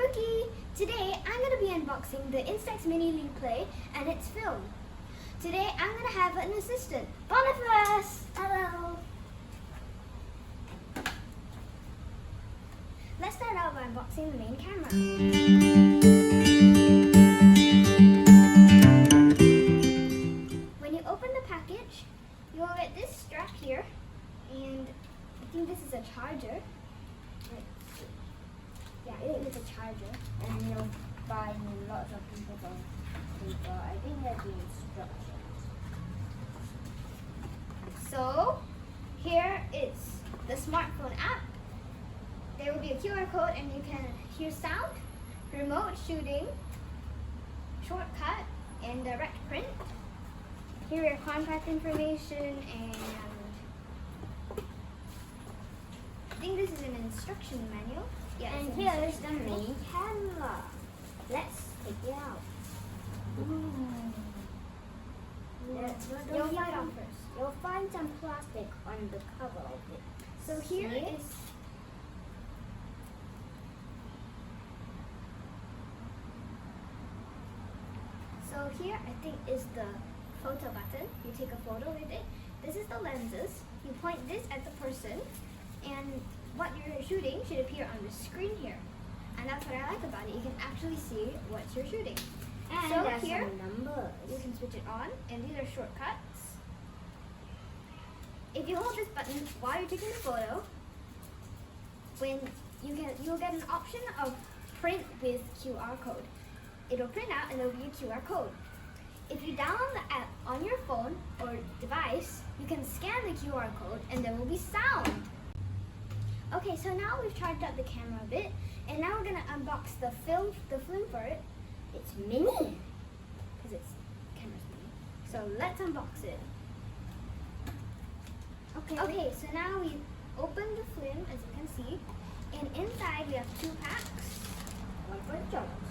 Rookie! Today I'm going to be unboxing the Instax Mini LiPlay and its film. Today I'm going to have an assistant, Boniface! Hello! Let's start out by unboxing the main camera. When you open the package, you'll get this strap here, and I think this is a charger. Yeah, it is a charger. And you'll find lots of people on paper. I think that's the instructions. So, here is the smartphone app. There will be a QR code and you can hear sound, remote shooting, shortcut, and direct print. Here are your contact information, and I think this is an instruction manual. Yeah, And here is the main camera. Let's take it out. You'll find some plastic on the cover of it. So here is here I think is the photo button. You take a photo with it. This is the lenses. You point this at the person, and what you're shooting should appear on the screen here. And that's what I like about it. You can actually see what you're shooting. And so there's here, some numbers. you can switch it on, and these are shortcuts. If you hold this button while you're taking the photo, you'll get an option of print with QR code. It'll print out and there'll be a QR code. If you download the app on your phone or device, you can scan the QR code and there will be sound. Okay, so now we've charged up the camera a bit, and now we're gonna unbox the film for it. It's mini, because it's camera's mini. So let's unbox it. Okay, so now we open the film, as you can see, and inside we have 2 packs. One for jobs.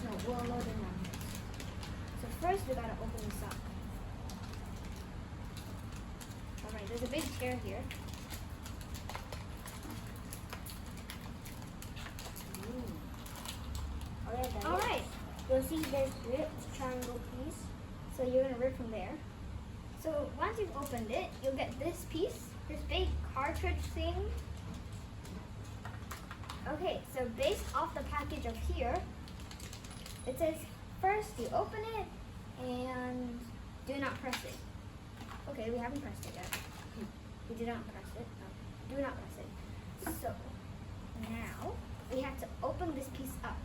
No, we'll load them up. So first we gotta open this up. Alright, there's a big tear here. Alright. You'll see this ripped triangle piece. So you're gonna rip from there. So once you've opened it, you'll get this piece, this big cartridge thing. Okay, so based off the package of here, it says first you open it and do not press it. Okay, we haven't pressed it yet. We did not press it. No, do not press it. So now we have to open this piece up.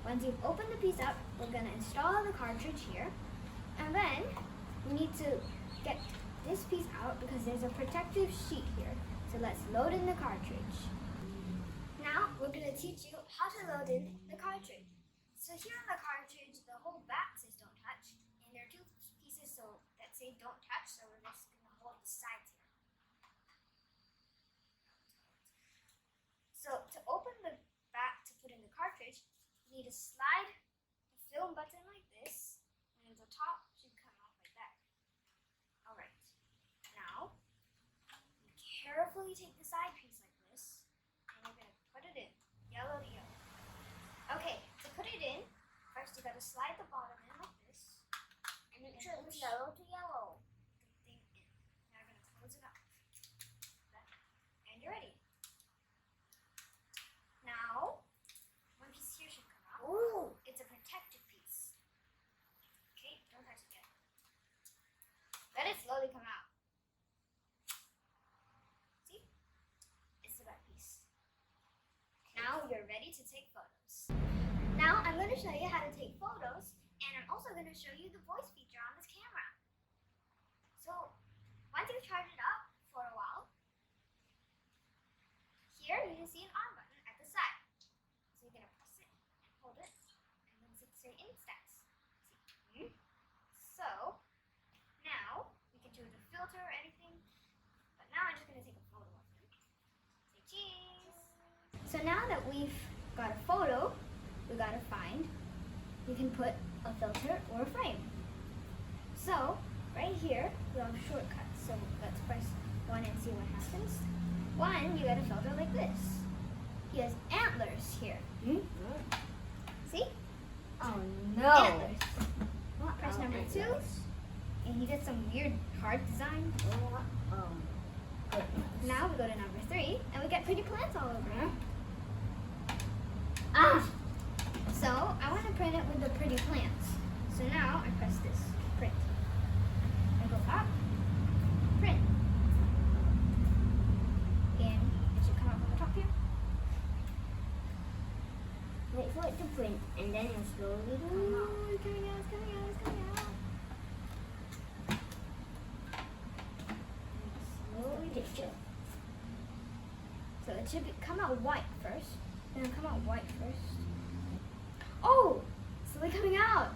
Once you've opened the piece up, we're going to install the cartridge here. And then we need to get this piece out because there's a protective sheet here. So let's load in the cartridge. Now we're going to teach you how to load in the cartridge. So here on the cartridge, the whole back says don't touch. And there are 2 pieces that say don't touch, so we're just going to hold the sides here. So to open the back to put in the cartridge, you need to slide the film button like this, and the top should come off like that. Alright, now you carefully take the side piece like this, and you're going to put it in, yellow to yellow. Okay, to put it in, first you got to slide the bottom in like this, And make sure it's yellow to yellow. the thing in. Now you're going to close it up. And you're ready. Now, one piece here should come out. Ooh! It's a protective piece. Okay, don't touch it yet. Let it slowly come out. See? It's the back piece. Now you're ready to take photos. Now I'm going to show you how to take photos, and I'm also going to show you the voice feature on this camera. So, once you've charged it up for a while, here you can see an on button at the side. So you're going to press it and hold it, and then say Instax. See? So, now you can choose a filter or anything, but now I'm just going to take a photo of it. Say cheese! So now that we've got a photo, we got to find, you can put a filter or a frame. So, right here, we have shortcuts. So let's press 1 and see what happens. one, you get a filter like this. He has antlers here. See? Oh no. Antlers. Press Oh, number 2, antlers. and he did some weird heart design. Now we go to number 3, and we get pretty plants all over it. So I want to print it with the pretty plants. So now I press this, print. I go up, print. And it should come up on the top here. Wait for it to print and then you slowly Come out. It's coming out, it's coming out, it's coming out. slowly picture. So it should come out white first. Then it'll come out white first. Oh! Slowly coming out.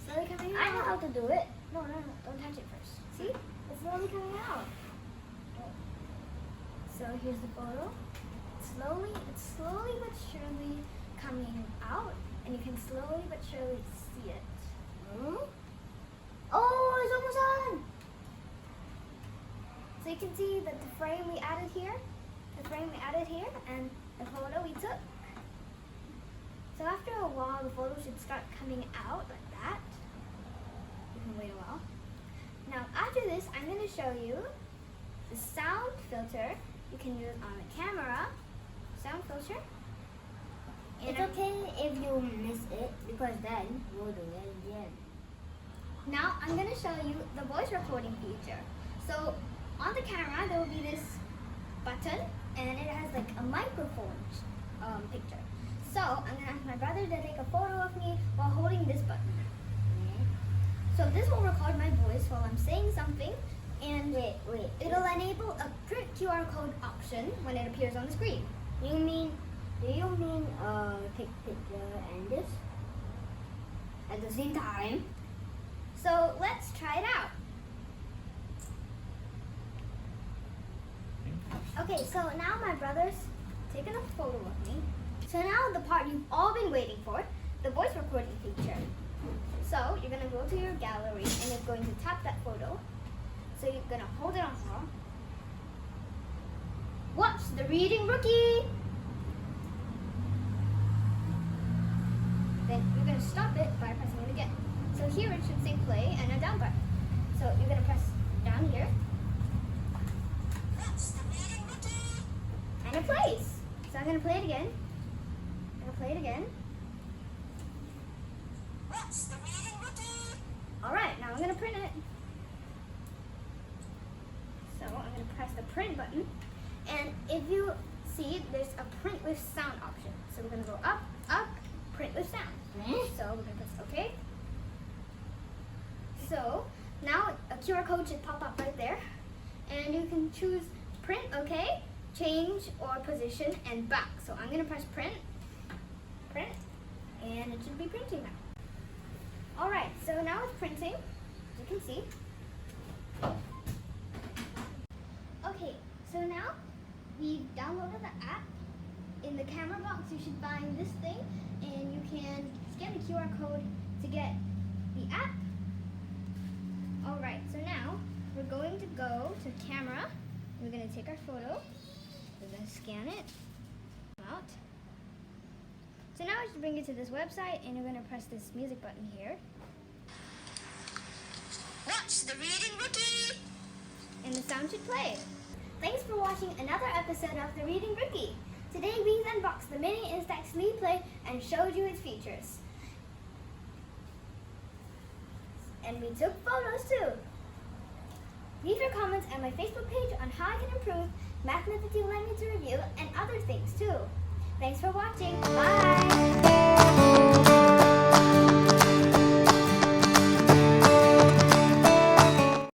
Slowly coming out. I know how to do it. No, don't touch it first. See? It's slowly coming out. So here's the photo. It's slowly but surely coming out, and you can slowly but surely see it. Oh, it's almost on. So you can see that the frame we added here, and the photo we took. So after a while, the photo should start coming out like that. You can wait a while. Now after this, I'm going to show you the sound filter you can use on the camera. Sound filter. And It's okay if you miss it because then we'll do it again. Now I'm going to show you the voice recording feature. So on the camera there will be this button, and it has like a microphone picture. So I'm going to ask my brother to take a photo of me while holding this button. So this will record my voice while I'm saying something, and it'll enable a print QR code option when it appears on the screen. Do you mean take picture and this at the same time? So let's try it out. Okay, so now my brother's taken a photo of me. So now the part you've all been waiting for, the voice recording feature. So you're going to go to your gallery and you're going to tap that photo. So you're going to hold it on top. Watch the reading rookie! Then you're going to stop it by pressing it again. So here it should say play and a down button. So you're going to press down here. And it plays. So I'm going to play it again. Alright, now I'm going to print it. So I'm going to press the print button. And if you see, there's a print with sound option. So we're going to go up, print with sound. So we're going to press OK. So now a QR code should pop up right there. And you can choose print OK, change or position, and back. So I'm going to press print, and it should be printing now. Alright, so now it's printing, as you can see. Okay, so now we've downloaded the app. In the camera box you should find this thing, and you can scan the QR code to get the app. Alright, so now we're going to go to camera. We're going to take our photo. We're going to scan it. Out. So now I should bring you to this website, and you're going to press this music button here. Watch the reading rookie! And the sound should play. Thanks for watching another episode of The Reading Rookie. Today we unboxed the Mini Instax LiPlay and showed you its features. And we took photos too. Leave your comments on my Facebook page on how I can improve Math Myth that you would like me to review and other things too. Thanks for watching. Bye!